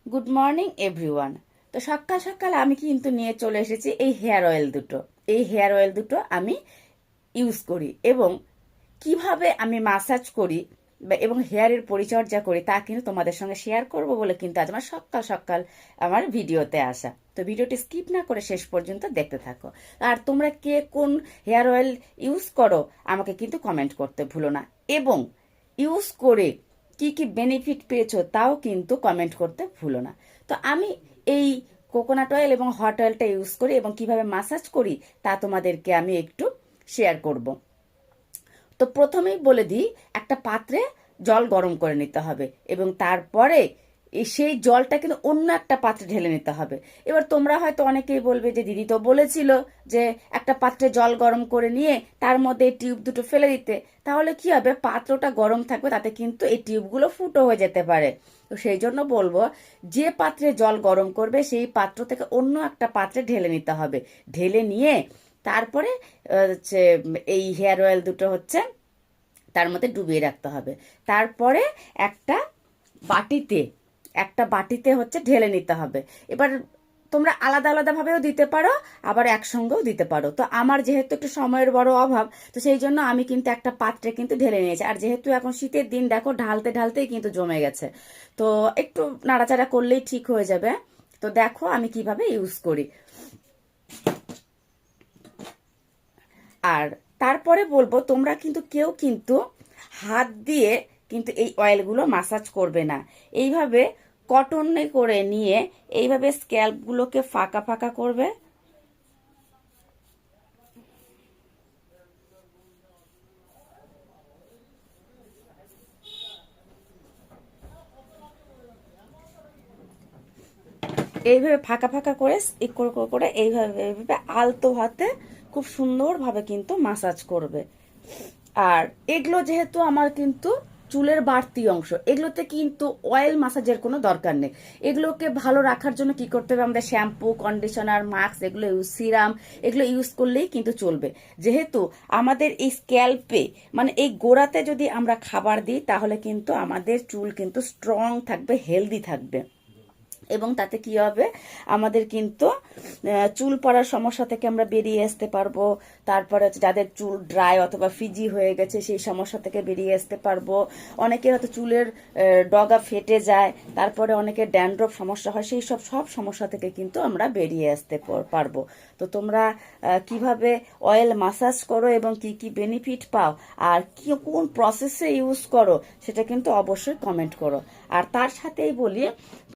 Good morning everyone. তো সকাল সকাল আমি কিন্তু নিয়ে চলে এসেছি এই হেয়ার অয়েল দুটো। এই হেয়ার অয়েল দুটো আমি ইউজ করি এবং কিভাবে আমি মাসাজ করি এবং হেয়ারের পরিচর্যা করি তা কিন্তু তোমাদের সঙ্গে শেয়ার করব বলে কিন্তু আজ আমার সকাল সকাল আমার ভিডিওতে আসা। তো ভিডিওটি স্কিপ না করে শেষ পর্যন্ত দেখতে থাকো। আর তোমরা কে কোন হেয়ার অয়েল ইউজ করো আমাকে কিন্তু কমেন্ট করতে ভুলো না, এবং ইউজ করে কি কি বেনিফিট পেয়েছো তাও কিন্তু কমেন্ট করতে ভুলো না। তো আমি এই কোকোনাট অয়েল এবং হট অয়েলটা ইউজ করি এবং কিভাবে মাসাজ করি তা তোমাদেরকে আমি একটু শেয়ার করব। তো প্রথমেই বলে দিই, একটা পাত্রে জল গরম করে নিতে হবে এবং তারপরে সেই জলটা কিন্তু অন্য একটা পাত্রে ঢেলে নিতে হবে। এবার তোমরা হয়তো অনেকেই বলবে যে দিদি তো বলেছিল যে একটা পাত্রে জল গরম করে নিয়ে তার মধ্যে এই টিউব দুটো ফেলে দিতে, তাহলে কি হবে, পাত্রটা গরম থাকবে, তাতে কিন্তু এই টিউবগুলো ফুটো হয়ে যেতে পারে। তো সেই জন্য বলবো, যে পাত্রে জল গরম করবে সেই পাত্র থেকে অন্য একটা পাত্রে ঢেলে নিতে হবে। ঢেলে নিয়ে তারপরে হচ্ছে এই হেয়ার অয়েল দুটো হচ্ছে তার মধ্যে ডুবিয়ে রাখতে হবে। তারপরে একটা বাটিতে একটা বাটিতে হচ্ছে ঢেলে নিতে হবে। এবার তোমরা আলাদা আলাদা ভাবেও দিতে পারো, আবার একসঙ্গেও দিতে পারো। তো আমার যেহেতু একটু সময়ের বড় অভাব, তো সেই জন্য আমি কিন্তু একটা পাত্রে কিন্তু ঢেলে নিয়েছি। আর যেহেতু এখন শীতের দিন, দেখো ঢালতে ঢালতেই কিন্তু জমে গেছে, তো একটু নাড়াচাড়া করলেই ঠিক হয়ে যাবে। তো দেখো আমি কিভাবে ইউজ করি। আর তারপরে বলবো, তোমরা কিন্তু কেউ কিন্তু হাত দিয়ে কিন্তু এই অয়েলগুলো মাসাজ করবে না। এইভাবে কটনে করে নিয়ে এইভাবে স্ক্যাল্পগুলোকে ফাঁকা ফাঁকা করবে। এইভাবে ফাঁকা ফাঁকা করে করে এইভাবে এইভাবে আলতো হাতে খুব সুন্দরভাবে কিন্তু মাসাজ করবে। আর এগুলো যেহেতু আমার কিন্তু চুলের বাড়তি অংশ, এগুলোতে কিন্তু অয়েল মাসাজের কোনো দরকার নেই। এগুলোকে ভালো রাখার জন্য কি করতে হবে, আমাদের শ্যাম্পু, কন্ডিশনার, মাস্ক, এগুলো ইউজ, সিরাম, এগুলো ইউজ করলেই কিন্তু চলবে। যেহেতু আমাদের এই স্ক্যাল্পে মানে এই গোড়াতে যদি আমরা খাবার দিই তাহলে কিন্তু আমাদের চুল কিন্তু স্ট্রং থাকবে, হেলদি থাকবে, এবং তাতে কি হবে, আমাদের কিন্তু চুল পড়ার সমস্যা থেকে আমরা বেরিয়ে আসতে পারবো। তারপরে যাদের চুল ড্রাই অথবা ফিজি হয়ে গেছে সেই সমস্যা থেকে বেরিয়ে আসতে পারবো। অনেকের হয়তো চুলের ডগা ফেটে যায়, তারপরে অনেকের ড্যান্ড্রফ সমস্যা হয়, সেই সব সমস্যা থেকে কিন্তু আমরা বেরিয়ে আসতে পারবো। তো তোমরা কিভাবে অয়েল মাসাজ করো এবং কি কি বেনিফিট পাও আর কি কোন প্রসেসে ইউজ করো সেটা কিন্তু অবশ্যই কমেন্ট করো। আর তার সাথেই বলি,